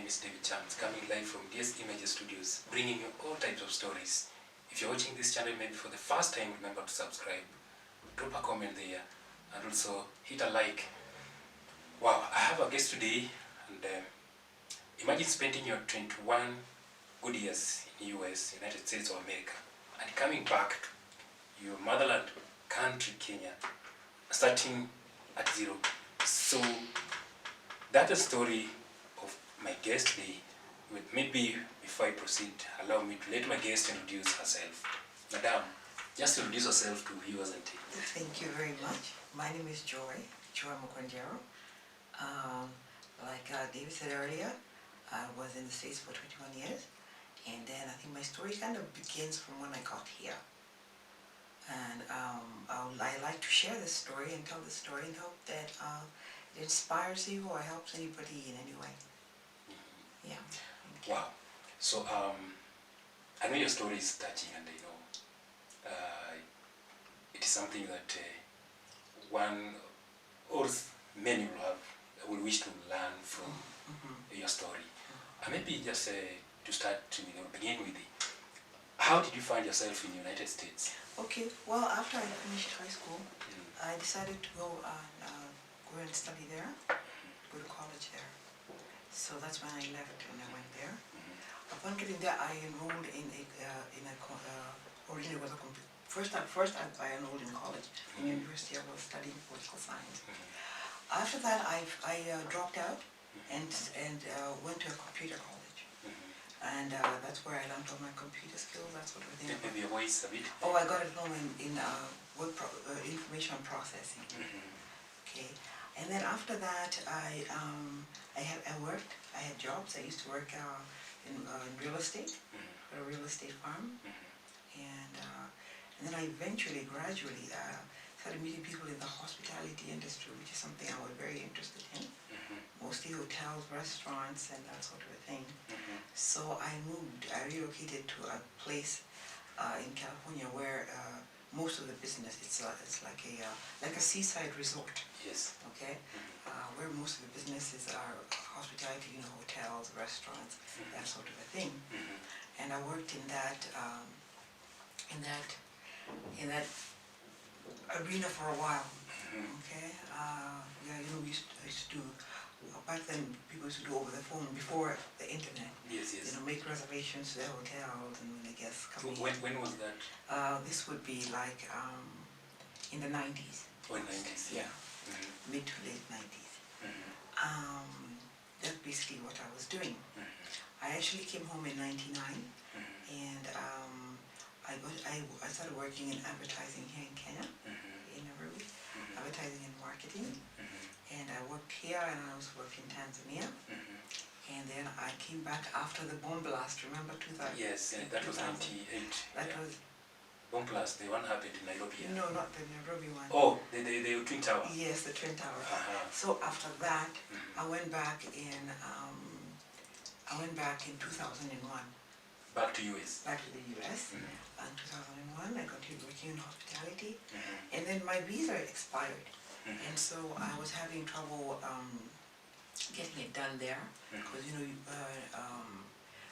is David Chams, coming live from DS Images Studios, bringing you all types of stories. If you're watching this channel maybe for the first time, remember to subscribe, drop a comment there, and also hit a like. Wow, I have a guest today, and imagine spending your 21 good years in US, United States of America, and coming back to your motherland country, Kenya, starting at zero. So that's the story of my guest today. Maybe before I proceed, allow me to let my guest introduce herself. Madam, just introduce herself to viewers and team. Thank you very much. My name is Joy Mukwanjero. Like David said earlier, I was in the States for 21 years. And then I think my story kind of begins from when I got here. And I like to share this story and tell this story and hope that it inspires you or helps anybody in any way. Yeah. Wow. So I know your story is touching, and it is something that one or many will wish to learn from your story. Maybe just to start to begin with, how did you find yourself in the United States? Okay. Well, after I finished high school, I decided to go and study there, go to college there. So that's when I left and I went there. Upon getting there, I enrolled in originally was a first I enrolled in college. In university, I was studying political science. After that, I dropped out and went to a computer college. And that's where I learned all my computer skills, that sort of thing. Maybe your voice a bit? Oh, I got it home in information processing. Okay. And then after that, I worked. I had jobs. I used to work in real estate, a real estate firm, and then I gradually started meeting people in the hospitality industry, which is something I was very interested in. Mostly hotels, restaurants, and that sort of a thing. So I relocated to a place in California where most of the business, it's like a seaside resort. Yes. Okay, where most of the businesses are hospitality, hotels, restaurants, that sort of a thing. And I worked in that arena for a while. Okay, we used to do. Back then, people used to do over the phone before the internet. Yes, yes. Make reservations to the hotels and when the guests come in. When was that? This would be like in the 90s. Oh, in the 90s, yeah. Mid to late 90s. That's basically what I was doing. I actually came home in 99, and I started working in advertising here in Kenya, in Nairobi, advertising and marketing. And I worked here and I also worked in Tanzania. And then I came back after the bomb blast, remember 2000? Yes, that was 98. That was... Bomb blast, the one happened in Nairobi. No, not the Nairobi one. Oh, the Twin Tower. Yes, the Twin Tower. So after that, I went back in 2001. Back to US. Back to the US. In 2001, I continued working in hospitality. And then my visa expired. And so I was having trouble getting it done there because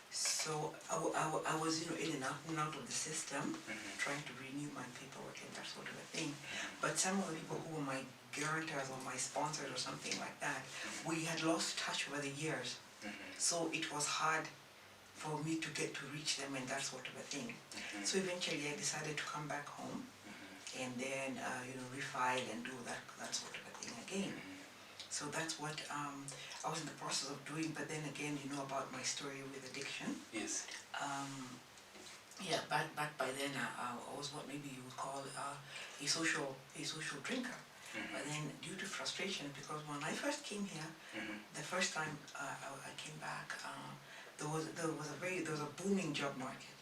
so I was in and out of the system trying to renew my paperwork and that sort of a thing. But some of the people who were my guarantors or my sponsors or something like that, we had lost touch over the years. So it was hard for me to reach them and that sort of a thing. So eventually I decided to come back home and then refile and do that sort of a thing again. So that's what I was in the process of doing. But then again, about my story with addiction. Yes. Yeah, back by then I was what maybe you would call a social drinker. But then due to frustration, because when I first came here, the first time I came back, there was a booming job market.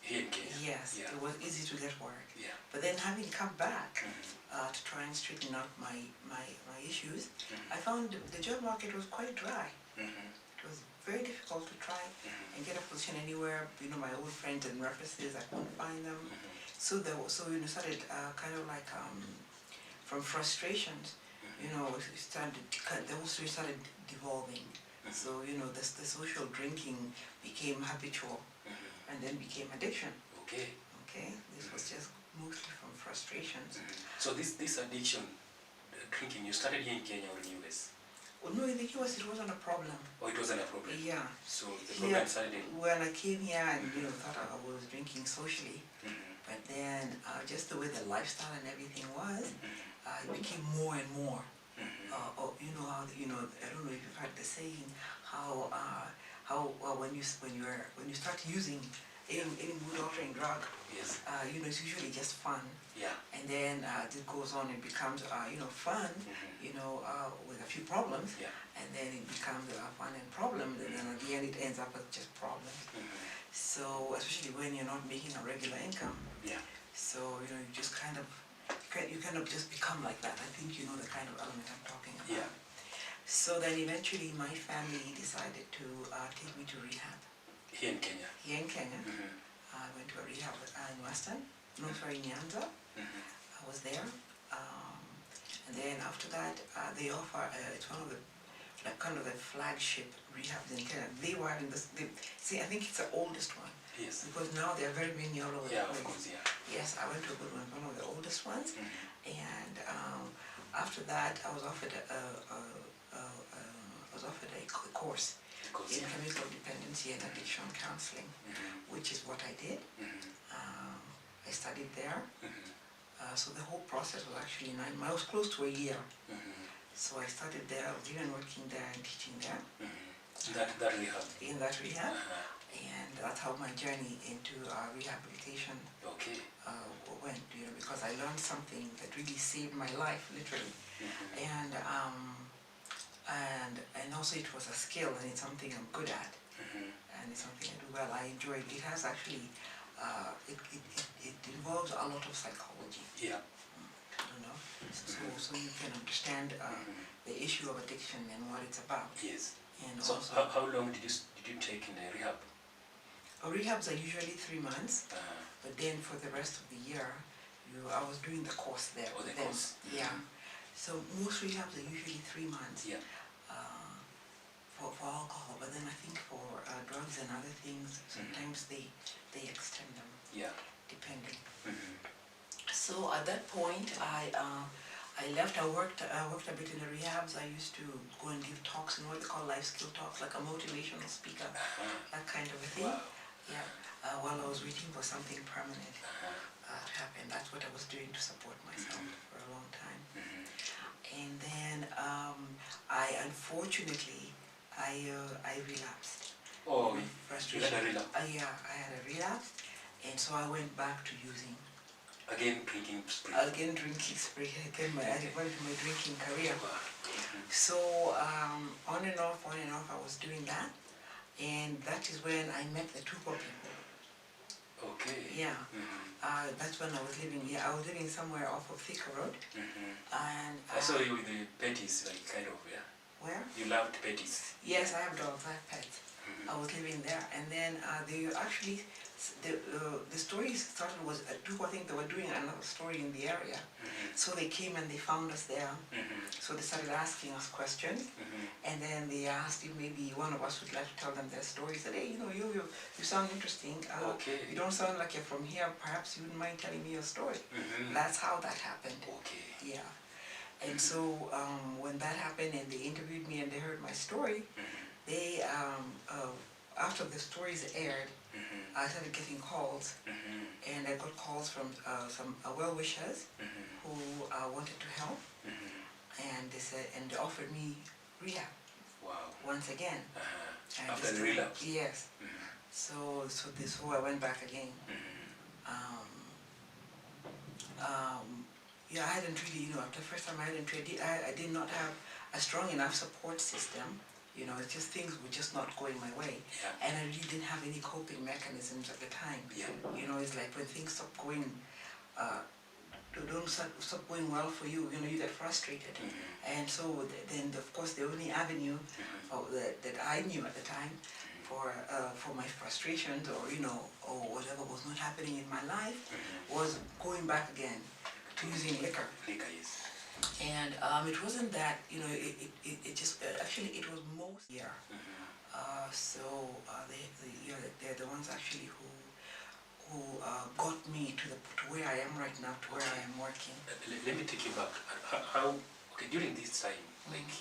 Here in Kenya? Yes, yeah. It was easy to get work. Yeah. But then having come back to try and straighten out my issues, I found the job market was quite dry. It was very difficult to try and get a position anywhere. My old friends and references, I couldn't find them. So started kind of like from frustrations, it started devolving So, the social drinking became habitual and then became addiction. Okay. Okay, this was just mostly from frustrations. So this addiction, drinking, you started here in Kenya or in US? Well, no, in the US it wasn't a problem. Oh, it wasn't a problem? Yeah. So the problem started when I came here and thought I was drinking socially, but then just the way the lifestyle and everything was, it became more and more. How I don't know if you've heard the saying how when you start using any mood-altering drug, yes. It's usually just fun. Yeah. And then it goes on, it becomes fun, with a few problems. Yeah. And then it becomes fun and problems, and then at the end it ends up as just problems. So especially when you're not making a regular income. Yeah. So you just kind of just become like that. I think you know the kind of element I'm talking about. Yeah. So then eventually my family decided to take me to rehab. Here in Kenya? Here in Kenya. I went to a rehab in Western, Nyanza. I was there. And then after that, they offer, it's one of the, kind of the flagship rehabs in Kenya. They were having this, I think it's the oldest one. Yes. Because now there are very many all over the place. Yeah, of course, yeah. Yes, I went to a good one, one of the oldest ones. And after that, I was offered a course in chemical dependency and addiction counseling, which is what I did. I studied there. So the whole process was actually 9 months. I was close to a year. So I started there. I was even working there and teaching there. That rehab? In that rehab. And that's how my journey into rehabilitation went, because I learned something that really saved my life, literally. And also it was a skill, and it's something I'm good at. And it's something I do well. I enjoy it. It has actually, it involves a lot of psychology. Yeah. So you can understand the issue of addiction and what it's about. Yes. And so also, how long did you take in the rehab? Rehabs are usually 3 months, but then for the rest of the year, I was doing the course there. Oh, the course. Yeah. So most rehabs are usually 3 months. Yeah. For alcohol, but then I think for drugs and other things, sometimes they extend them. Yeah. Depending. So at that point, I left. I worked a bit in the rehabs. I used to go and give talks in what they call life skill talks, like a motivational speaker, that kind of a thing. Wow. Yeah. While I was waiting for something permanent to happen. That's what I was doing to support myself for a long time. And then unfortunately, I relapsed. Oh, you had a relapse? Yeah, I had a relapse, and so I went back to using. Again, drinking spree? Again, drinking spree. Again, I went to my drinking career. So, on and off, I was doing that, and that is when I met the two people. Okay. Yeah. That's when I was living. Yeah, I was living somewhere off of Thika Road. And I saw you with the petties, like kind of, yeah. Where? You loved petties. Yes, I have dogs. I have pets. I was living there, and then they actually, the story started was I think they were doing another story in the area, so they came and they found us there. So they started asking us questions, and then they asked if maybe one of us would like to tell them their story. Said, hey, you sound interesting. You don't sound like you're from here. Perhaps you wouldn't mind telling me your story. That's how that happened. Okay. Yeah. And so when that happened and they interviewed me and they heard my story, they, after the stories aired, I started getting calls, and I got calls from some well-wishers who wanted to help, and they said, and they offered me rehab. Wow. Once again. After the relapse? Yes. So I went back again. Yeah, I hadn't really, after the first time I did not have a strong enough support system. It's just things were just not going my way. Yeah. And I really didn't have any coping mechanisms at the time. Yeah. It's like when things stop going, don't stop going well for you, you get frustrated. And so then, of course, the only avenue that I knew at the time for my frustrations or whatever was not happening in my life was going back again to using liquor. Liquor, yes. And it wasn't that, it just, actually it was most year. So they're the ones actually who got me to where I am right now, to where I am working. Let me take you back. Okay, during this time, like,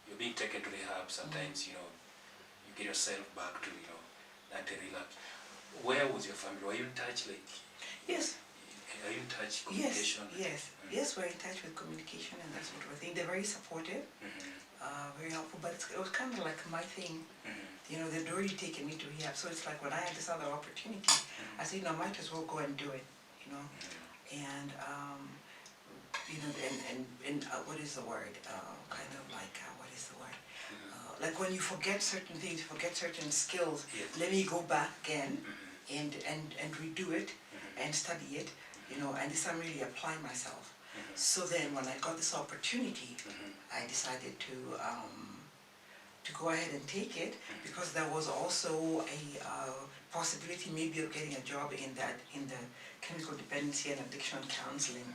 you're being taken to rehab, sometimes, you get yourself back to, that relapse. Where was your family? Were you in touch, like? Yes. Are you in touch, communication? Yes, we're in touch with communication and that sort of thing. They're very supportive, very helpful, but it was kind of like my thing. They'd already taken me to rehab, so it's like when I had this other opportunity, I said, I might as well go and do it, and, what is the word, kind of like, what is the word, like when you forget certain things, you forget certain skills, let me go back again and redo it and study it, and this time really apply myself. So then when I got this opportunity, I decided to go ahead and take it, because there was also a possibility maybe of getting a job in the chemical dependency and addiction counseling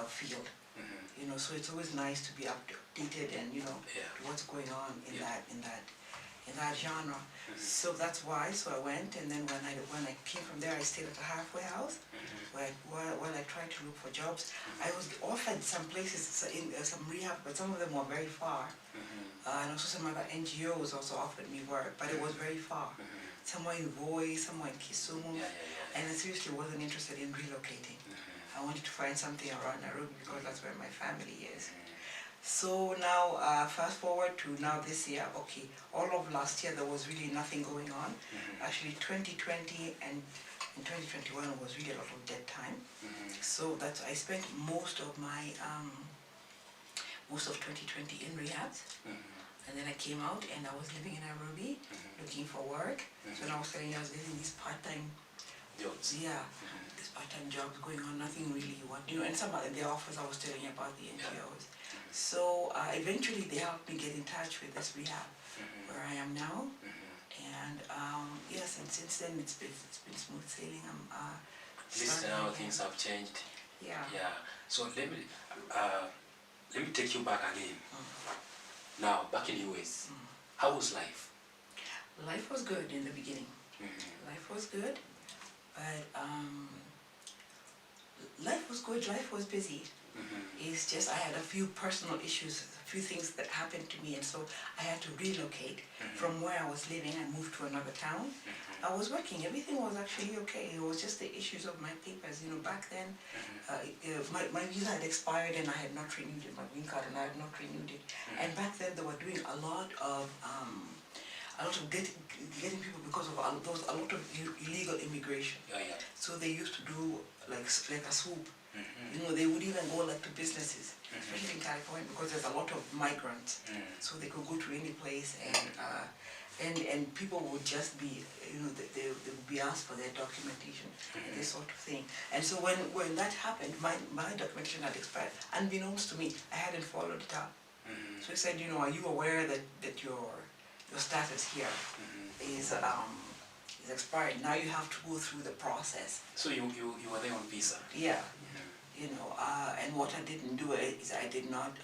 field. So it's always nice to be updated and to what's going on in that genre. So that's why. So I went, and then when I came from there, I stayed at a halfway house while I tried to look for jobs. I was offered some places in some rehab, but some of them were very far. And also some other NGOs also offered me work, but it was very far. Somewhere in Voi, somewhere in Kisumu, and I seriously wasn't interested in relocating. I wanted to find something around Nairobi because that's where my family is. So now, fast forward to now this year, okay, all of last year there was really nothing going on. Actually 2020 and 2021 was really a lot of dead time. So I spent most of 2020 in rehab. And then I came out and I was living in Nairobi, looking for work. So now I was telling you I was getting these part-time jobs. Yeah, these part-time jobs going on, nothing really and some of the offers I was telling you about, the NGOs. So eventually they helped me get in touch with this rehab where I am now. And yes, and since then it's been smooth sailing. At least now things have changed. Yeah. So let me take you back again. Now, back in US, how was life? Life was good in the beginning. Life was good, but life was good, life was busy. It's just I had a few personal issues, a few things that happened to me, and so I had to relocate from where I was living. I moved to another town. I was working, everything was actually okay. It was just the issues of my papers. Back then, my visa had expired and I had not renewed it, my green card, and I had not renewed it. And back then they were doing a lot of getting people because of a lot of illegal immigration. So they used to do like a swoop. They would even go like to businesses, especially in California, because there's a lot of migrants. So they could go to any place, and people would just be, they would be asked for their documentation and this sort of thing. And so when that happened, my documentation had expired. Unbeknownst to me, I hadn't followed it up. So he said, are you aware that your status here is expired? Now you have to go through the process. So you were there on visa? Yeah. And what I didn't do is I did not,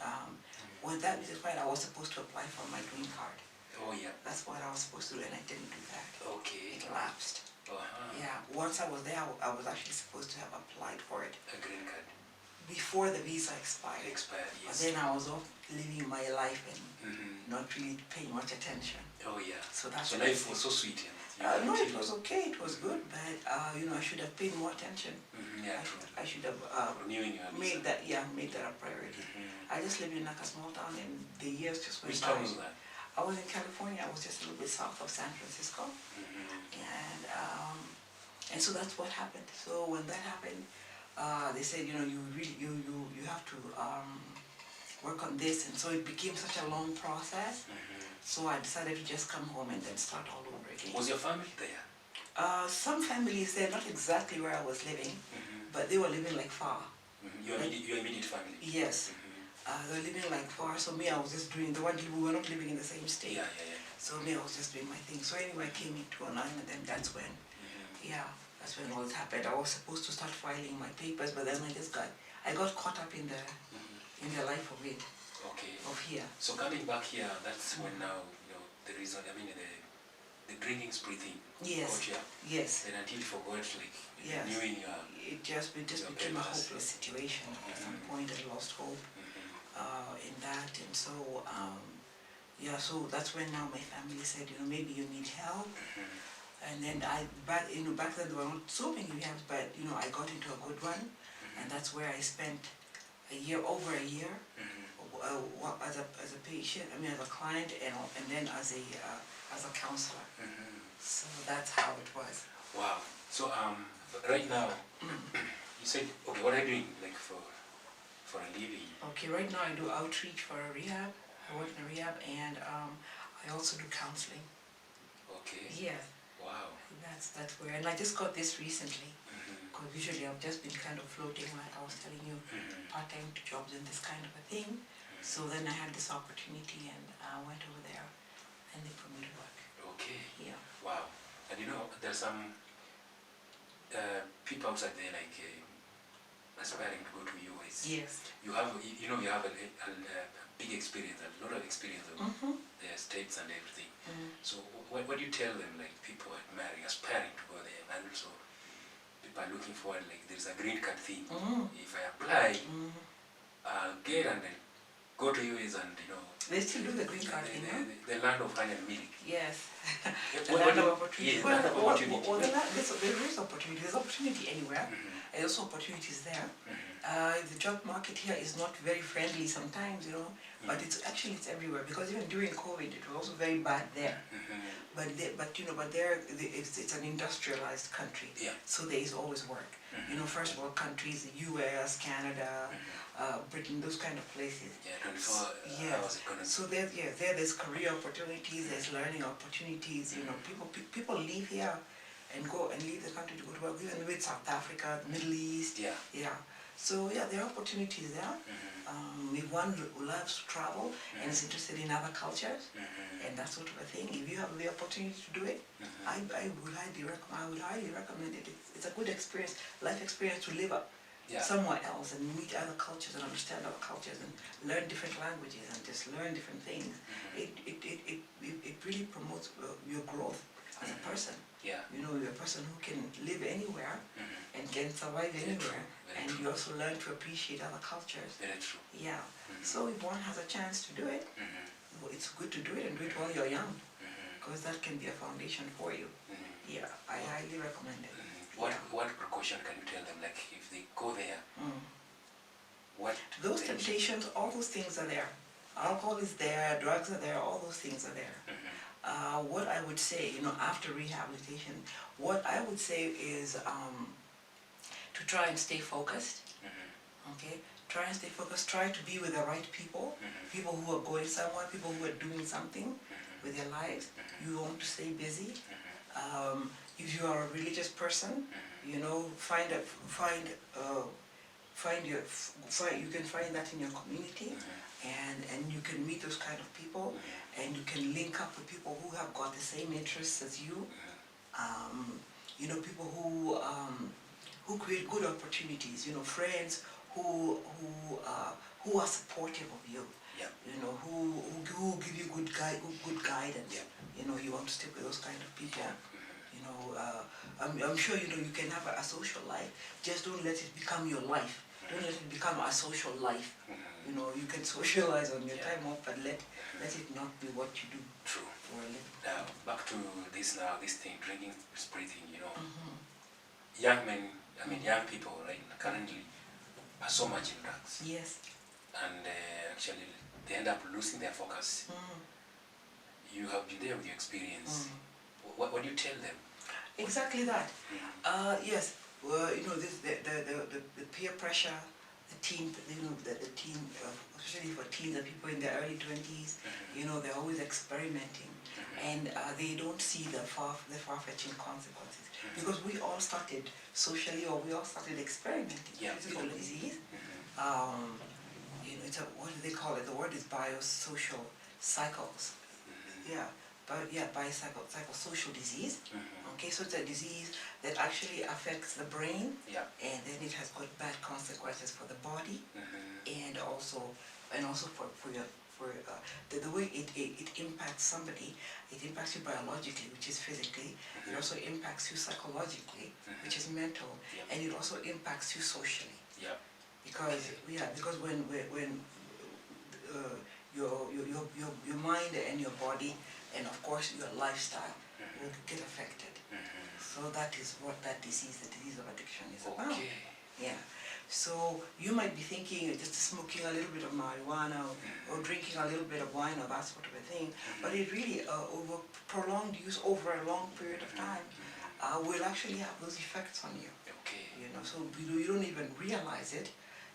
when that was expired, I was supposed to apply for my green card. Oh yeah. That's what I was supposed to do, and I didn't do that. Okay. It lapsed. Yeah, once I was there, I was actually supposed to have applied for it. A green card? Before the visa expired. Expired, yes. But then I was off living my life and not really paying much attention. Oh yeah. So that's so life was so sweet. No, it was okay, it was good, but I should have paid more attention. Yeah, I should have made that a priority. I just lived in like a small town, and the years just went by. Which town was that? I was in California. I was just a little bit south of San Francisco, and so that's what happened. So when that happened, they said, you have to work on this, and so it became such a long process. So I decided to just come home and then start all over again. Was your family there? Some families there, not exactly where I was living, but they were living like far. Your immediate family? Yes. They were living like far, so me, I was just doing, we were not living in the same state. Yeah. So me, I was just doing my thing. So anyway, I came into an island, and then that's when all this happened. I was supposed to start filing my papers, but then I got caught up in in the life of it, Okay. of here. So coming back here, that's when now, the reason, the drinking spree thing Yes. got you. Yes. Then until you forgot, like, Yes. renewing your... It just became a hopeless situation. At some point I lost hope in that, and so yeah, so that's when now my family said, maybe you need help. And then back then there were not so many rehabs, but I got into a good one, and that's where I spent over a year, as a patient, as a client, and then as a counselor. So that's how it was. Wow. So right now, you said, okay, what are you doing, like, for a living? Okay, right now I do outreach for a rehab. I work in a rehab, and I also do counseling. Okay. Yeah. Wow. That's where, and I just got this recently, because usually I've just been kind of floating, like I was telling you, part-time jobs and this kind of a thing. So then I had this opportunity, and I went over there, and they put me to work. Okay. Yeah. Wow. And there's some people outside there, like, aspiring to go to US. Yes. You have a big experience, a lot of experience of the states and everything. So what do you tell them, like, people admiring, aspiring to go there, and also people are looking forward, like, there's a green card thing. If I apply, I'll get and then go to US and, They still do the green card thing, no? the land of honey and milk. Yes. The land of opportunity. Well, there is opportunity. There's opportunity anywhere. There's also opportunities there. The job market here is not very friendly sometimes, but it's everywhere, because even during COVID it was also very bad there. But there it's an industrialized country. Yeah. So there is always work. First world countries, the US, Canada, Britain, those kind of places. Yeah, 24 hours economy. So there's career opportunities, there's learning opportunities. People leave here and go and leave the country to go to work, even with South Africa, Middle East. Yeah. Yeah. So yeah, there are opportunities there. If one loves to travel and is interested in other cultures and that sort of a thing, if you have the opportunity to do it, I would highly recommend it. It's a good experience, life experience, to live up somewhere else and meet other cultures and understand other cultures and learn different languages and just learn different things. It really promotes your growth as a person. Yeah. You're a person who can live anywhere and can survive anywhere, and you also learn to appreciate other cultures. Very true. Yeah. So if one has a chance to do it, it's good to do it, and do it while you're young, because that can be a foundation for you. Yeah, I highly recommend it. What precaution can you tell them, like, if they go there? Those temptations, all those things are there. Alcohol is there, drugs are there, all those things are there. What I would say, after rehabilitation, what I would say is to try and stay focused. Okay? Try and stay focused. Try to be with the right people. People who are going somewhere, people who are doing something with their lives. You want to stay busy. If you are a religious person, you can find that in your community, and you can meet those kind of people, and you can link up with people who have got the same interests as you. People who create good opportunities. Friends who are supportive of you. Yeah. Who give you good guidance. Yeah. You want to stick with those kind of people. I'm sure you can have a social life. Just don't let it become your life. Don't let it become a social life. You can socialize on your time off, but let it not be what you do. True. For a living. Now back to this thing, drinking spree thing. Young men, young people, right, currently are so much in drugs. Yes. And actually, they end up losing their focus. You have been there with your experience. What do you tell them? Exactly that. Yes. The peer pressure, the teen, especially for teens and people in their early 20s, they're always experimenting, and they don't see the far-fetching consequences. Because we all started socially, or we all started experimenting. Yeah. Physical disease. What do they call it? The word is biosocial cycles. Yeah. But yeah, biopsychosocial disease. Okay, so it's a disease that actually affects the brain, Yeah. and then it has got bad consequences for the body, and also for your the way it impacts somebody. It impacts you biologically, which is physically. It also impacts you psychologically, which is mental, and it also impacts you socially. Yeah. Because because when your mind and your body and of course your lifestyle will get affected. So that is what that disease, the disease of addiction, is about. Okay. Yeah. So you might be thinking just smoking a little bit of marijuana or drinking a little bit of wine or that sort of a thing, but it really over prolonged use over a long period of time will actually have those effects on you. Okay. You know, so you don't even realize it.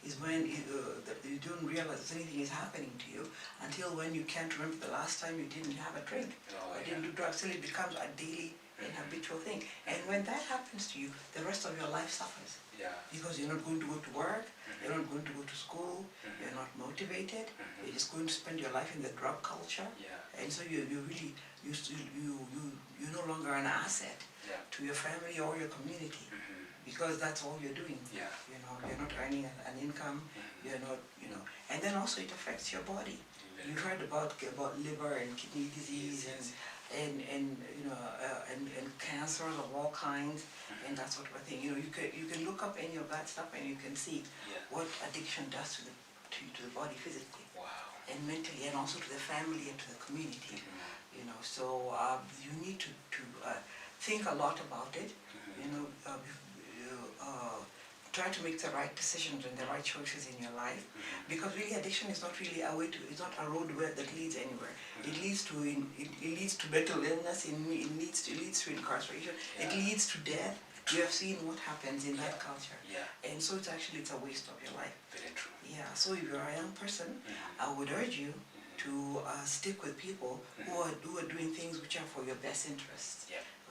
Is when you don't realize anything is happening to you until when you can't remember the last time you didn't have a drink or didn't do drugs, till it becomes a daily and habitual thing. And when that happens to you, the rest of your life suffers. Yeah. Because you're not going to go to work, you're not going to go to school, you're not motivated, you're just going to spend your life in the drug culture. Yeah. And so you really, you're no longer an asset to your family or your community. Because that's all you're doing. Yeah. You know, you're not earning an income. You're not, you know, and then also it affects your body. You've heard about liver and kidney disease and you know and cancers of all kinds and that sort of a thing. You know, you can look up any of that stuff and you can see what addiction does to the body physically. Wow. And mentally, and also to the family and to the community. You know, so you need to think a lot about it. You know. Try to make the right decisions and the right choices in your life, because really addiction is not really a way to, it's not a road that leads anywhere. It leads to mental illness, it leads to incarceration, it leads to death. You have seen what happens in that culture. And so it's a waste of your life. Very true. Yeah, so if you're a young person, I would urge you to stick with people who are doing things which are for your best interests.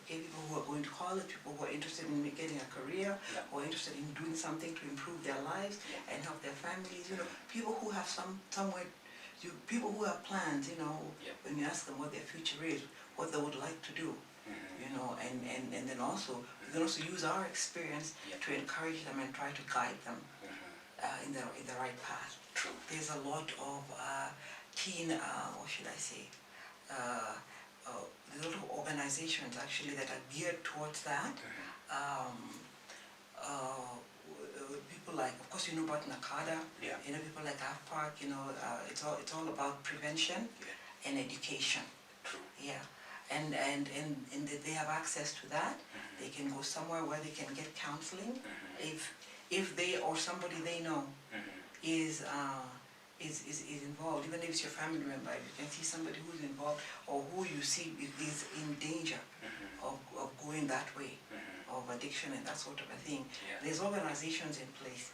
Okay, people who are going to college, people who are interested in getting a career, who are interested in doing something to improve their lives and help their families. You know, people who have people who have plans. You know, when you ask them what their future is, what they would like to do. You know, and then also we can also use our experience to encourage them and try to guide them in the right path. True. There's a lot of teen, what should I say? There's a lot of organizations actually that are geared towards that. People like, of course, you know about NACADA. You know, people like AFPARC. You know, it's all about prevention and education. True. Yeah, and they have access to that. They can go somewhere where they can get counseling if they or somebody they know is involved, even if it's your family member. If you can see somebody who's involved or who you see is in danger of going that way, of addiction and that sort of a thing. There's organizations in place.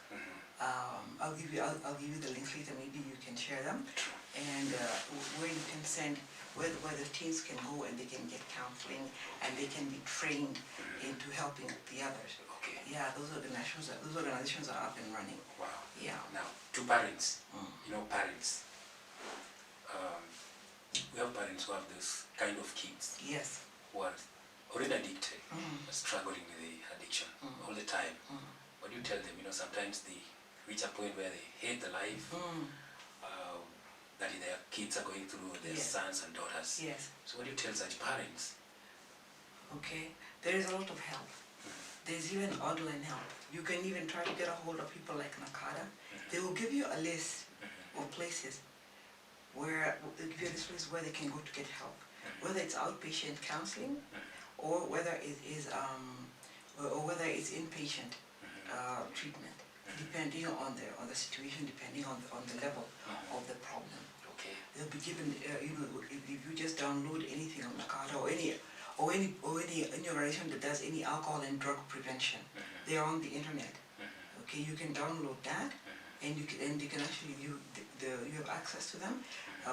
I'll give you the links later. Maybe you can share them, and where you can send where the teens can go and they can get counseling and they can be trained into helping the others. Okay. Yeah, those organizations are up and running. Wow. Yeah. Now, to parents, you know, parents. We have parents who have this kind of kids. Yes. Who are already addicted, struggling with the addiction all the time. What do you tell them? You know, sometimes they reach a point where they hate the life that their kids are going through, their sons and daughters. Yes. So what do you tell such parents? Okay, there is a lot of help. There's even online help. You can even try to get a hold of people like NACADA. They will give you a list of places where they can go to get help, whether it's outpatient counseling or whether it is inpatient treatment, depending on the situation, depending on the level of the problem. Okay. They'll be given, if you just download anything on NACADA or any organization that does any alcohol and drug prevention, they're on the internet. Okay, you can download that, and you can actually you have access to them.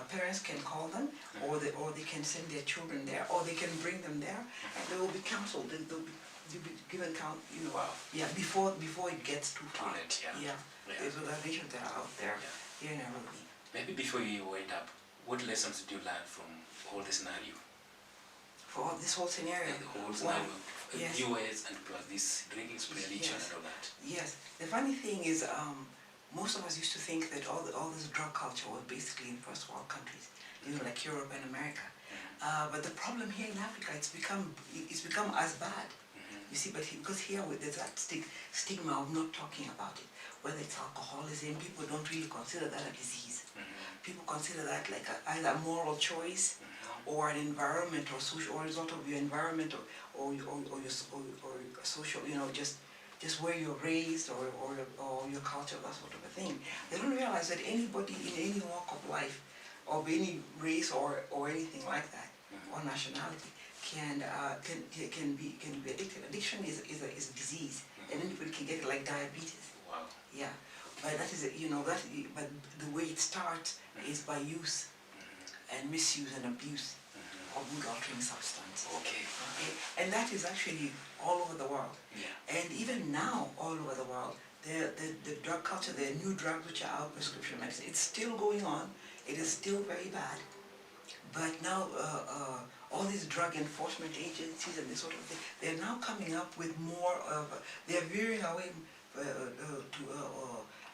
Parents can call them, or they can send their children there, or they can bring them there, and they will be counseled. They'll be given before it gets too far. There's organizations that are out there here in Nairobi. Maybe before you wind up, what lessons did you learn from all this scenario? for this whole scenario. The whole scenario of Yes. viewers and plus this drinking spree addiction Yes. and all that. Yes. The funny thing is, most of us used to think that all this drug culture was basically in first world countries, like Europe and America. But the problem here in Africa, it's become as bad. You see, but because here there's that stigma of not talking about it. Whether it's alcoholism, people don't really consider that a disease. People consider that like either a moral choice or an environment or social, or result of your environment or your social, just where you're raised or your culture, that sort of a thing. They don't realize that anybody in any walk of life, of any race or anything like that, or nationality, can be addicted. Addiction is a disease, and anybody can get it, like diabetes. Wow. Yeah, but that is but the way it starts is by use and misuse and abuse of mood-altering substance. Okay. And that is actually all over the world. Yeah. And even now, all over the world, the drug culture, the new drugs which are out, prescription medicine, it's still going on. It is still very bad. But now, all these drug enforcement agencies and this sort of thing, they're now coming up with more of, they're veering away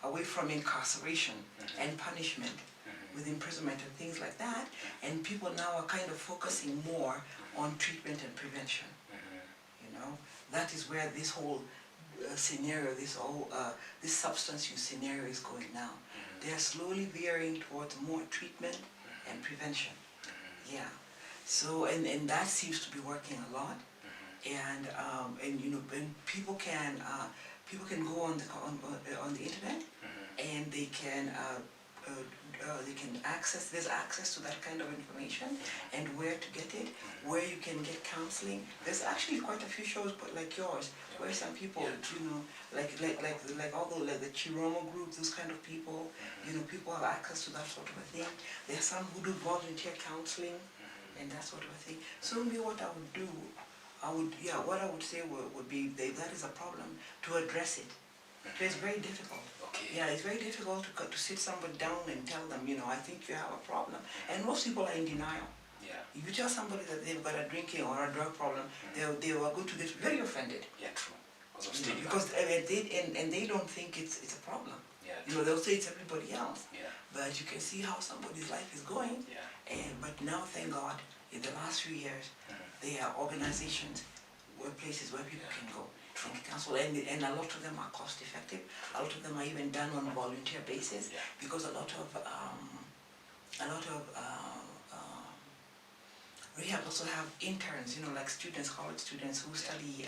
away from incarceration and punishment with imprisonment and things like that, and people now are kind of focusing more on treatment and prevention. That is where this whole scenario, this substance use scenario is going now. They are slowly veering towards more treatment and prevention. Yeah. So and that seems to be working a lot, and people can go on the internet, and they can access. There's access to that kind of information, and where to get it, where you can get counseling. There's actually quite a few shows, but like yours, where some people, like the Chiromo group, those kind of people, people have access to that sort of a thing. There are some who do volunteer counseling and that sort of a thing. So maybe what I would do, what I would say would be that is a problem, to address it. It's very difficult. Okay. Yeah, it's very difficult to sit somebody down and tell them, I think you have a problem. And most people are in denial. Yeah. If you tell somebody that they've got a drinking or a drug problem, they are going to get very offended. Yeah, true. Because they don't think it's a problem. Yeah. They'll say it's everybody else. Yeah. But you can see how somebody's life is going. Yeah. But now, thank God, in the last few years, there are organizations, places where people can go and counsel, and a lot of them are cost effective. A lot of them are even done on a volunteer basis, because a lot of rehab also have interns, like students, college students who study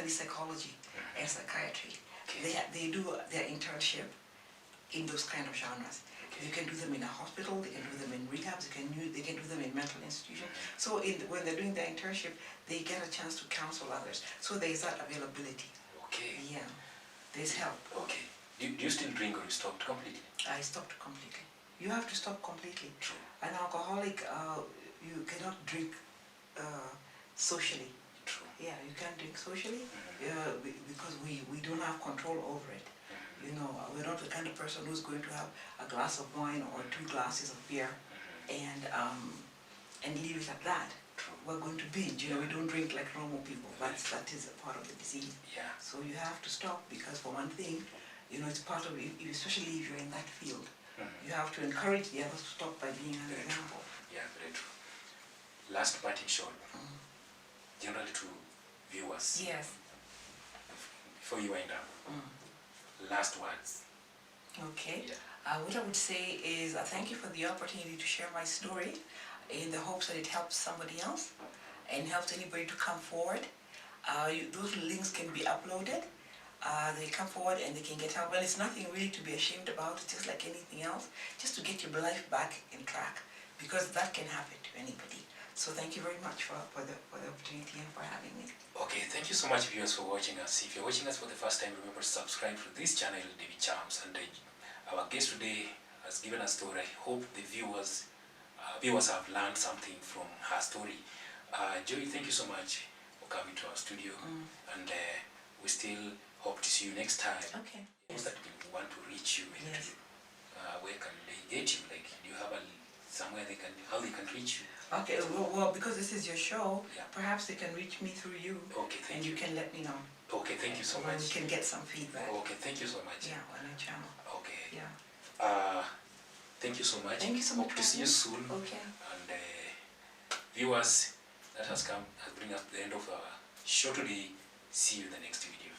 psychology and psychiatry. They do their internship in those kind of genres. You can do them in a hospital, they can do them in rehabs, they can do them in mental institutions. So when they're doing their internship, they get a chance to counsel others. So there is that availability. Okay. Yeah, there's help. Okay. Do you still drink, or you stopped completely? I stopped completely. You have to stop completely. True. An alcoholic, you cannot drink socially. True. Yeah, you can't drink socially because we don't have control over it. We're not the kind of person who's going to have a glass of wine or 2 glasses of beer and leave it at that. True. We're going to binge. We don't drink like normal people. That is a part of the disease. Yeah. So you have to stop, because for one thing, it's part of it, especially if you're in that field. You have to encourage the others to stop by being an example. Yeah, very true. Last parting shot, generally to viewers. Yes. Before you wind up. Last words. Okay. Yeah. What I would say is thank you for the opportunity to share my story, in the hopes that it helps somebody else and helps anybody to come forward. Those links can be uploaded. They come forward and they can get help. And it's nothing really to be ashamed about. It's just like anything else, just to get your life back in track, because that can happen to anybody. So thank you very much for the opportunity and for having me. Okay, thank you so much, viewers, for watching us. If you're watching us for the first time, remember to subscribe to this channel, Davy Chams. And our guest today has given a story. I hope the viewers have learned something from her story. Joey, thank you so much for coming to our studio. And we still hope to see you next time. Okay. Those that want to reach you, Yes. where can they get you? Like, do you have a somewhere they can, how they can reach you. Okay, well, because this is your show, Yeah. perhaps they can reach me through you. Okay, thank and you. you can let me know. Okay, thank you so when much. we can get some feedback. Okay, thank you so much. Yeah, on your channel. Okay. Yeah. Thank you so much. Thank you so much. Hope to see you soon. Okay. And viewers, that has bring us to the end of our show today. See you in the next video.